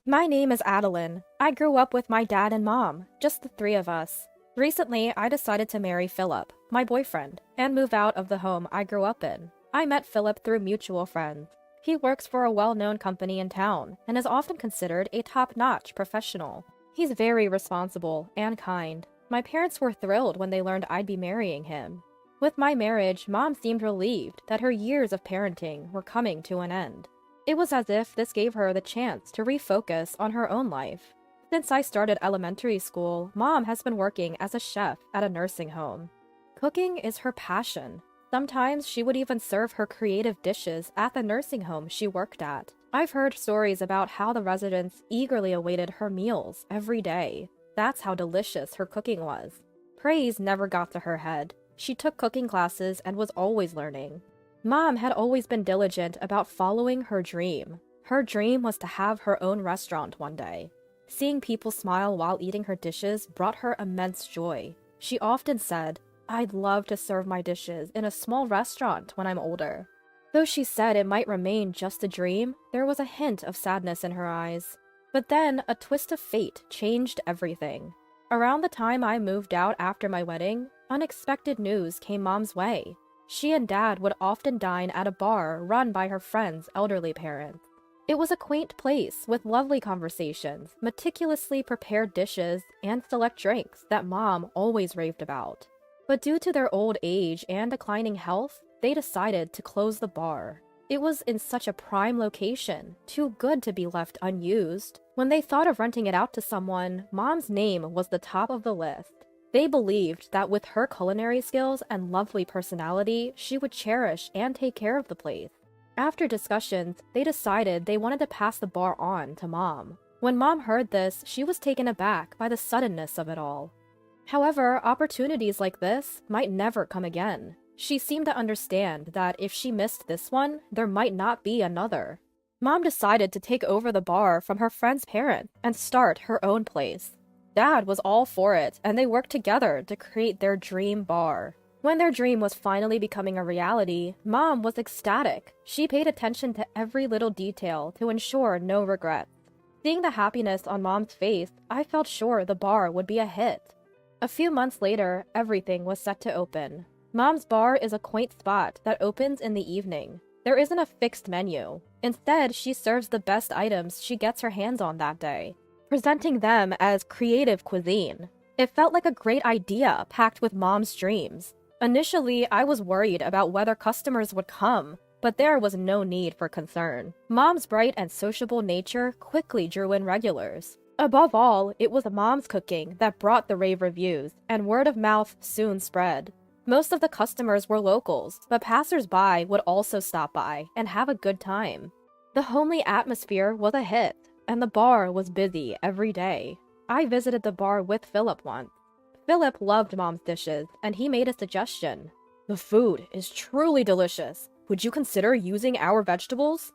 My name is Adeline. I grew up with my dad and mom, just the three of us. Recently, I decided to marry Philip, my boyfriend, and move out of the home I grew up in. I met Philip through mutual friends. He works for a well-known company in town and is often considered a top-notch professional. He's very responsible and kind. My parents were thrilled when they learned I'd be marrying him. With my marriage, Mom seemed relieved that her years of parenting were coming to an end. It was as if this gave her the chance to refocus on her own life. Since I started elementary school, Mom has been working as a chef at a nursing home. Cooking is her passion. Sometimes she would even serve her creative dishes at the nursing home she worked at. I've heard stories about how the residents eagerly awaited her meals every day. That's how delicious her cooking was. Praise never got to her head. She took cooking classes and was always learning. Mom had always been diligent about following her dream. Her dream was to have her own restaurant one day. Seeing people smile while eating her dishes brought her immense joy. She often said, "I'd love to serve my dishes in a small restaurant when I'm older." Though she said it might remain just a dream, there was a hint of sadness in her eyes. But then, a twist of fate changed everything. Around the time I moved out after my wedding, unexpected news came Mom's way. She and Dad would often dine at a bar run by her friend's elderly parents. It was a quaint place with lovely conversations, meticulously prepared dishes, and select drinks that Mom always raved about. But due to their old age and declining health, they decided to close the bar. It was in such a prime location, too good to be left unused. When they thought of renting it out to someone, Mom's name was the top of the list. They believed that with her culinary skills and lovely personality, she would cherish and take care of the place. After discussions, they decided they wanted to pass the bar on to Mom. When Mom heard this, she was taken aback by the suddenness of it all. However, opportunities like this might never come again. She seemed to understand that if she missed this one, there might not be another. Mom decided to take over the bar from her friend's parents and start her own place. Dad was all for it, and they worked together to create their dream bar. When their dream was finally becoming a reality, Mom was ecstatic. She paid attention to every little detail to ensure no regrets. Seeing the happiness on Mom's face, I felt sure the bar would be a hit. A few months later, everything was set to open. Mom's bar is a quaint spot that opens in the evening. There isn't a fixed menu. Instead, she serves the best items she gets her hands on that day, presenting them as creative cuisine. It felt like a great idea packed with Mom's dreams. Initially, I was worried about whether customers would come, but there was no need for concern. Mom's bright and sociable nature quickly drew in regulars. Above all, it was Mom's cooking that brought the rave reviews, and word of mouth soon spread. Most of the customers were locals, but passers-by would also stop by and have a good time. The homely atmosphere was a hit, and the bar was busy every day. I visited the bar with Philip once. Philip loved Mom's dishes, and he made a suggestion. "The food is truly delicious. Would you consider using our vegetables?"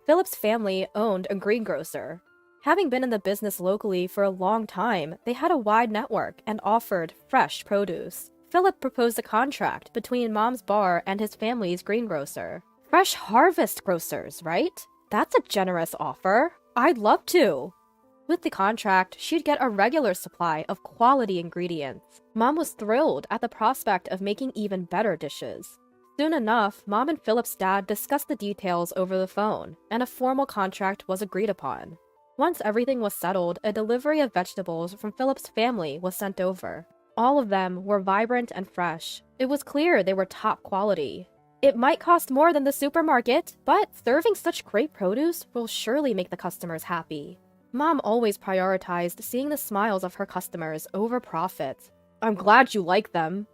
Philip's family owned a greengrocer. Having been in the business locally for a long time, they had a wide network and offered fresh produce. Philip proposed a contract between Mom's bar and his family's greengrocer. Fresh harvest grocers, right? That's a generous offer. I'd love to. With the contract, she'd get a regular supply of quality ingredients. Mom was thrilled at the prospect of making even better dishes. Soon enough, Mom and Philip's dad discussed the details over the phone, and a formal contract was agreed upon. Once everything was settled, a delivery of vegetables from Philip's family was sent over. All of them were vibrant and fresh. It was clear they were top quality. It might cost more than the supermarket, but serving such great produce will surely make the customers happy. Mom always prioritized seeing the smiles of her customers over profit. "I'm glad you like them."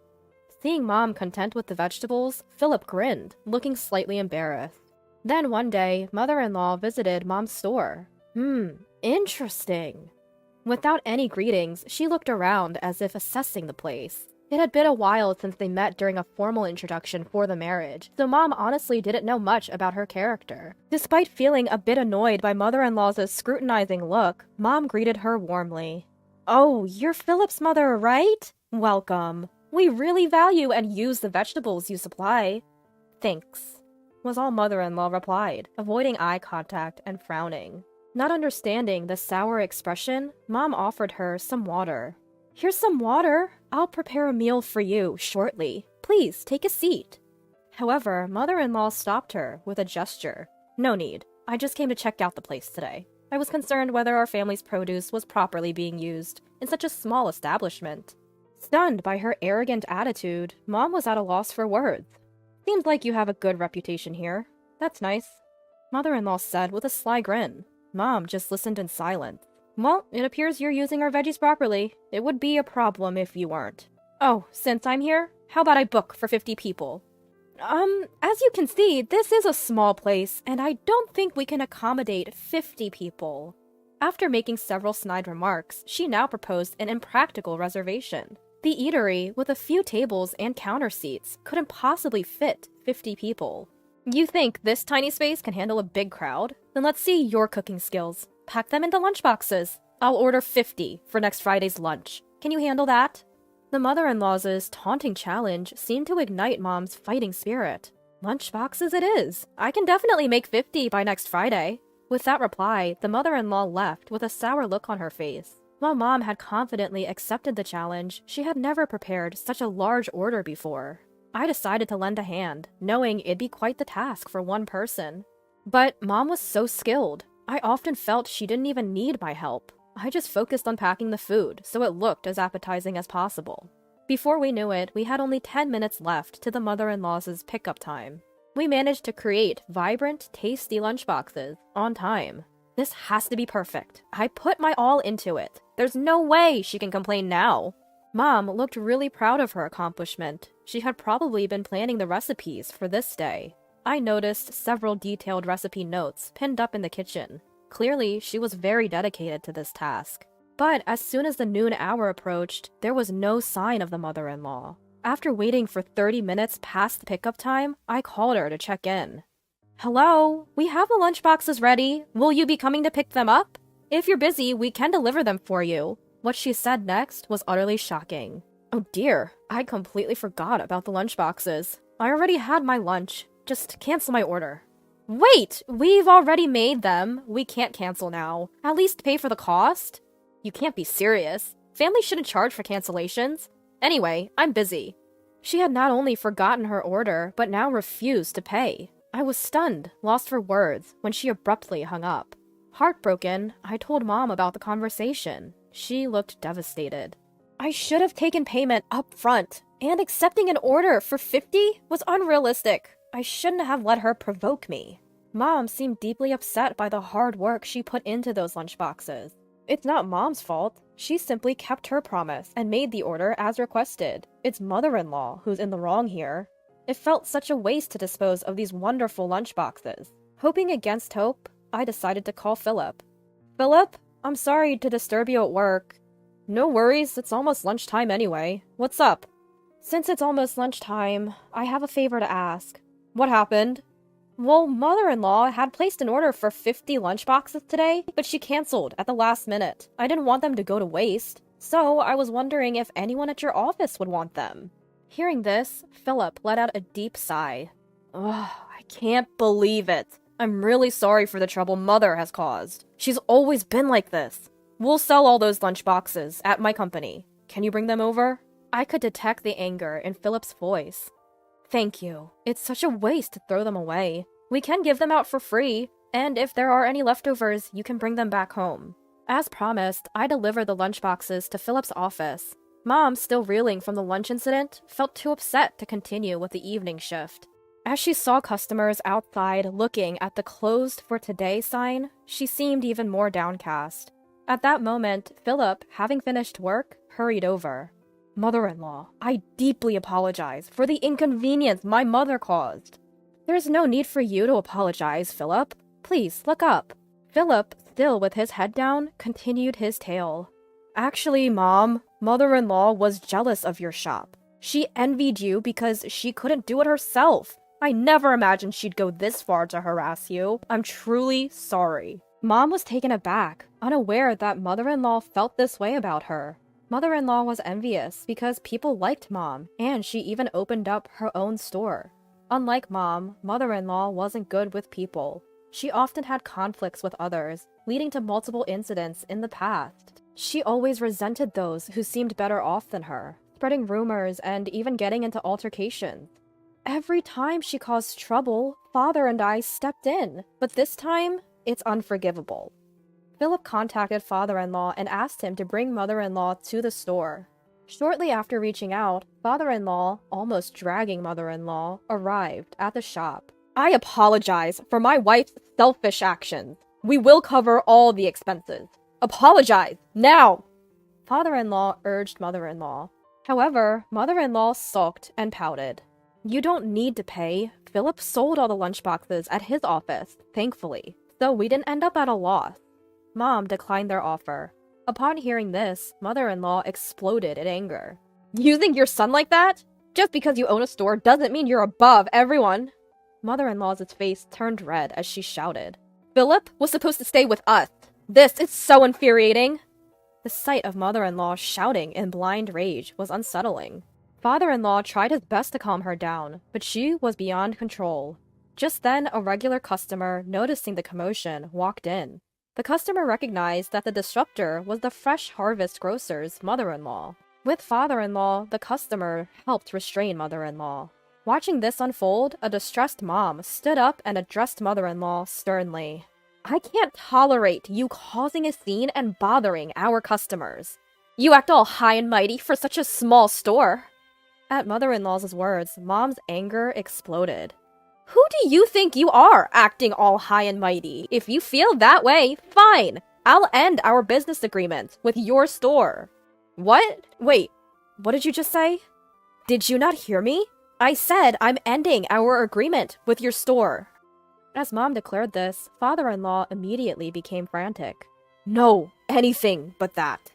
Seeing Mom content with the vegetables, Philip grinned, looking slightly embarrassed. Then one day, Mother-in-law visited Mom's store. Interesting. Without any greetings, she looked around as if assessing the place. It had been a while since they met during a formal introduction for the marriage, so Mom honestly didn't know much about her character. Despite feeling a bit annoyed by Mother-in-law's scrutinizing look, Mom greeted her warmly. "Oh, you're Philip's mother, right? Welcome. We really value and use the vegetables you supply." "Thanks," was all Mother-in-law replied, avoiding eye contact and frowning. Not understanding the sour expression, Mom offered her some water. Here's some water. I'll prepare a meal for you shortly. Please take a seat. However, mother-in-law stopped her with a gesture. No need. I just came to check out the place today. I was concerned whether our family's produce was properly being used in such a small establishment. Stunned by her arrogant attitude, Mom was at a loss for words. Seems like you have a good reputation here. That's nice. Mother-in-law said with a sly grin. Mom just listened in silence. Well, it appears you're using our veggies properly. It would be a problem if you weren't. Oh, since I'm here, how about I book for 50 people? As you can see, this is a small place, and I don't think we can accommodate 50 people. After making several snide remarks, she now proposed an impractical reservation. The eatery, with a few tables and counter seats, couldn't possibly fit 50 people. You think this tiny space can handle a big crowd? Then let's see your cooking skills. Pack them into lunchboxes. I'll order 50 for next Friday's lunch. Can you handle that? The mother-in-law's taunting challenge seemed to ignite Mom's fighting spirit. Lunchboxes it is. I can definitely make 50 by next Friday. With that reply, the mother-in-law left with a sour look on her face. While Mom had confidently accepted the challenge, she had never prepared such a large order before. I decided to lend a hand, knowing it'd be quite the task for one person. But Mom was so skilled. I often felt she didn't even need my help. I just focused on packing the food, so it looked as appetizing as possible. Before we knew it, we had only 10 minutes left to the mother-in-law's pickup time. We managed to create vibrant, tasty lunchboxes on time. This has to be perfect. I put my all into it. There's no way she can complain now. Mom looked really proud of her accomplishment. She had probably been planning the recipes for this day. I noticed several detailed recipe notes pinned up in the kitchen. Clearly, she was very dedicated to this task. But as soon as the noon hour approached, there was no sign of the mother-in-law. After waiting for 30 minutes past the pickup time, I called her to check in. Hello, we have the lunchboxes ready. Will you be coming to pick them up? If you're busy, we can deliver them for you. What she said next was utterly shocking. Oh dear, I completely forgot about the lunchboxes. I already had my lunch. Just cancel my order. Wait, we've already made them. We can't cancel now. At least pay for the cost? You can't be serious. Families shouldn't charge for cancellations. Anyway, I'm busy. She had not only forgotten her order, but now refused to pay. I was stunned, lost for words, when she abruptly hung up. Heartbroken, I told Mom about the conversation. She looked devastated. I should have taken payment up front, and accepting an order for 50 was unrealistic. I shouldn't have let her provoke me. Mom seemed deeply upset by the hard work she put into those lunchboxes. It's not Mom's fault. She simply kept her promise and made the order as requested. It's mother-in-law who's in the wrong here. It felt such a waste to dispose of these wonderful lunchboxes. Hoping against hope, I decided to call Philip. Philip, I'm sorry to disturb you at work. No worries, it's almost lunchtime anyway. What's up? Since it's almost lunchtime, I have a favor to ask. What happened? Well, mother-in-law had placed an order for 50 lunchboxes today, but she canceled at the last minute. I didn't want them to go to waste, so I was wondering if anyone at your office would want them. Hearing this, Philip let out a deep sigh. Ugh, I can't believe it. I'm really sorry for the trouble Mother has caused. She's always been like this. We'll sell all those lunchboxes at my company. Can you bring them over? I could detect the anger in Philip's voice. Thank you. It's such a waste to throw them away. We can give them out for free, and if there are any leftovers, you can bring them back home. As promised, I delivered the lunchboxes to Philip's office. Mom, still reeling from the lunch incident, felt too upset to continue with the evening shift. As she saw customers outside looking at the closed for today sign, she seemed even more downcast. At that moment, Philip, having finished work, hurried over. Mother-in-law, I deeply apologize for the inconvenience my mother caused. There's no need for you to apologize, Philip. Please, look up. Philip, still with his head down, continued his tale. Actually, Mom, mother-in-law was jealous of your shop. She envied you because she couldn't do it herself. I never imagined she'd go this far to harass you. I'm truly sorry. Mom was taken aback, unaware that mother-in-law felt this way about her. Mother-in-law was envious because people liked Mom, and she even opened up her own store. Unlike Mom, mother-in-law wasn't good with people. She often had conflicts with others, leading to multiple incidents in the past. She always resented those who seemed better off than her, spreading rumors and even getting into altercations. Every time she caused trouble, Father and I stepped in, but this time, it's unforgivable. Philip contacted father-in-law and asked him to bring mother-in-law to the store. Shortly after reaching out, father-in-law, almost dragging mother-in-law, arrived at the shop. I apologize for my wife's selfish actions. We will cover all the expenses. Apologize, now! Father-in-law urged mother-in-law. However, mother-in-law sulked and pouted. You don't need to pay. Philip sold all the lunchboxes at his office, thankfully, so we didn't end up at a loss. Mom declined their offer. Upon hearing this, mother-in-law exploded in anger. Using your son like that? Just because you own a store doesn't mean you're above everyone. Mother-in-law's face turned red as she shouted. Philip was supposed to stay with us. This is so infuriating. The sight of mother-in-law shouting in blind rage was unsettling. Father-in-law tried his best to calm her down, but she was beyond control. Just then, a regular customer, noticing the commotion, walked in. The customer recognized that the disruptor was the Fresh Harvest Grocer's mother-in-law. With father-in-law, the customer helped restrain mother-in-law. Watching this unfold, a distressed mom stood up and addressed mother-in-law sternly. I can't tolerate you causing a scene and bothering our customers. You act all high and mighty for such a small store. At mother-in-law's words, mom's anger exploded. Who do you think you are, acting all high and mighty? If you feel that way, fine. I'll end our business agreement with your store. What? Wait, what did you just say? Did you not hear me? I said I'm ending our agreement with your store. As mom declared this, father-in-law immediately became frantic. No, anything but that.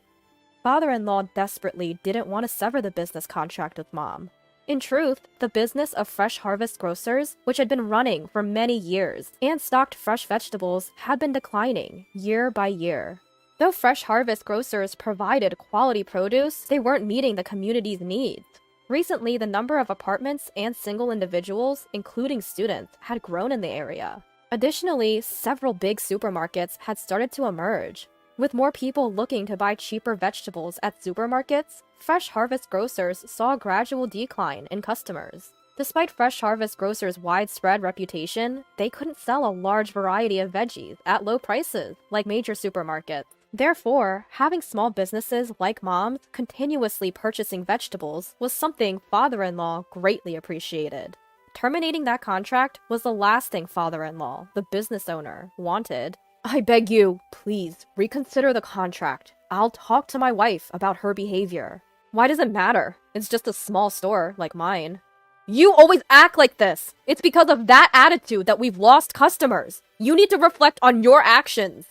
Father-in-law desperately didn't want to sever the business contract with mom. In truth, the business of Fresh Harvest Grocers, which had been running for many years and stocked fresh vegetables, had been declining year by year. Though Fresh Harvest Grocers provided quality produce, they weren't meeting the community's needs. Recently, the number of apartments and single individuals, including students, had grown in the area. Additionally, several big supermarkets had started to emerge. With more people looking to buy cheaper vegetables at supermarkets, Fresh Harvest Grocers saw a gradual decline in customers. Despite Fresh Harvest Grocers' widespread reputation, they couldn't sell a large variety of veggies at low prices like major supermarkets. Therefore, having small businesses like mom's continuously purchasing vegetables was something father-in-law greatly appreciated. Terminating that contract was the last thing father-in-law, the business owner, wanted. I beg you, please, reconsider the contract. I'll talk to my wife about her behavior. Why does it matter? It's just a small store like mine. You always act like this! It's because of that attitude that we've lost customers! You need to reflect on your actions!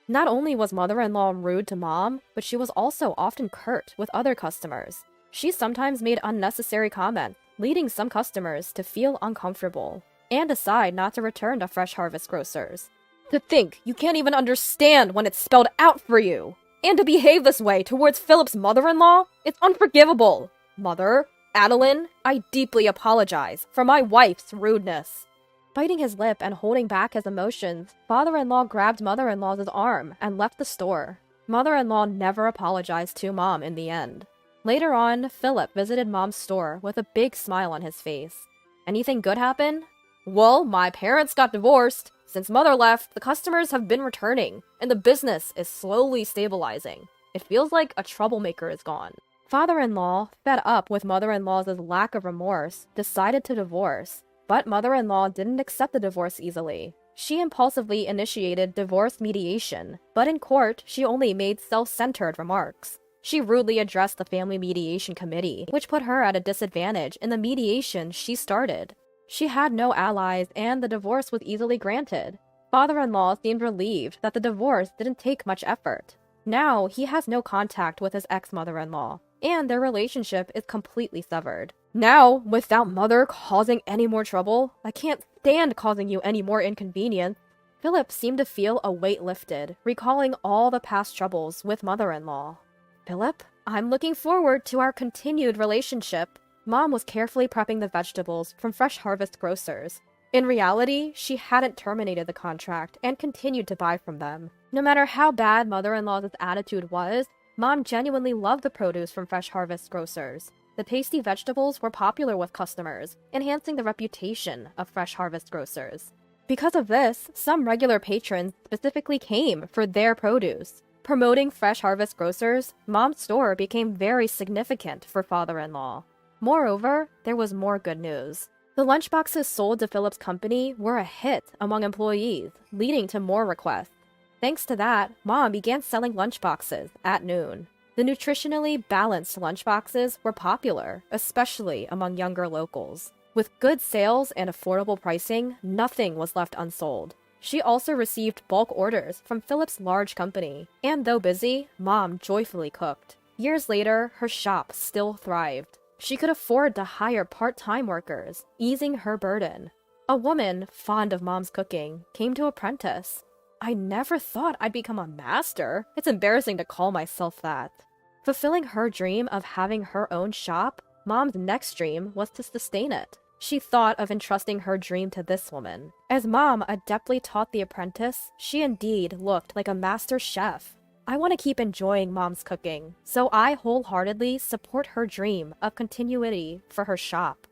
Not only was mother-in-law rude to mom, but she was also often curt with other customers. She sometimes made unnecessary comments, leading some customers to feel uncomfortable, and decide not to return to Fresh Harvest Grocers. To think you can't even understand when it's spelled out for you! And to behave this way towards Philip's mother-in-law? It's unforgivable! Mother, Adeline, I deeply apologize for my wife's rudeness. Biting his lip and holding back his emotions, father-in-law grabbed mother-in-law's arm and left the store. Mother-in-law never apologized to mom in the end. Later on, Philip visited mom's store with a big smile on his face. Anything good happen? Well, my parents got divorced. Since mother left, the customers have been returning, and the business is slowly stabilizing. It feels like a troublemaker is gone. Father-in-law, fed up with mother-in-law's lack of remorse, decided to divorce. But mother-in-law didn't accept the divorce easily. She impulsively initiated divorce mediation, but in court, she only made self-centered remarks. She rudely addressed the family mediation committee, which put her at a disadvantage in the mediation she started. She had no allies, and the divorce was easily granted. Father-in-law seemed relieved that the divorce didn't take much effort. Now, he has no contact with his ex-mother-in-law, and their relationship is completely severed. Now, without mother causing any more trouble, I can't stand causing you any more inconvenience. Philip seemed to feel a weight lifted, recalling all the past troubles with mother-in-law. Philip, I'm looking forward to our continued relationship. Mom was carefully prepping the vegetables from Fresh Harvest Grocers. In reality, she hadn't terminated the contract and continued to buy from them. No matter how bad mother-in-law's attitude was, Mom genuinely loved the produce from Fresh Harvest Grocers. The tasty vegetables were popular with customers, enhancing the reputation of Fresh Harvest Grocers. Because of this, some regular patrons specifically came for their produce. Promoting Fresh Harvest Grocers, Mom's store became very significant for father-in-law. Moreover, there was more good news. The lunchboxes sold to Philip's company were a hit among employees, leading to more requests. Thanks to that, Mom began selling lunchboxes at noon. The nutritionally balanced lunchboxes were popular, especially among younger locals. With good sales and affordable pricing, nothing was left unsold. She also received bulk orders from Philip's large company, and though busy, Mom joyfully cooked. Years later, her shop still thrived. She could afford to hire part-time workers, easing her burden. A woman, fond of Mom's cooking, came to apprentice. I never thought I'd become a master. It's embarrassing to call myself that. Fulfilling her dream of having her own shop, Mom's next dream was to sustain it. She thought of entrusting her dream to this woman. As Mom adeptly taught the apprentice, she indeed looked like a master chef. I want to keep enjoying Mom's cooking, so I wholeheartedly support her dream of continuity for her shop.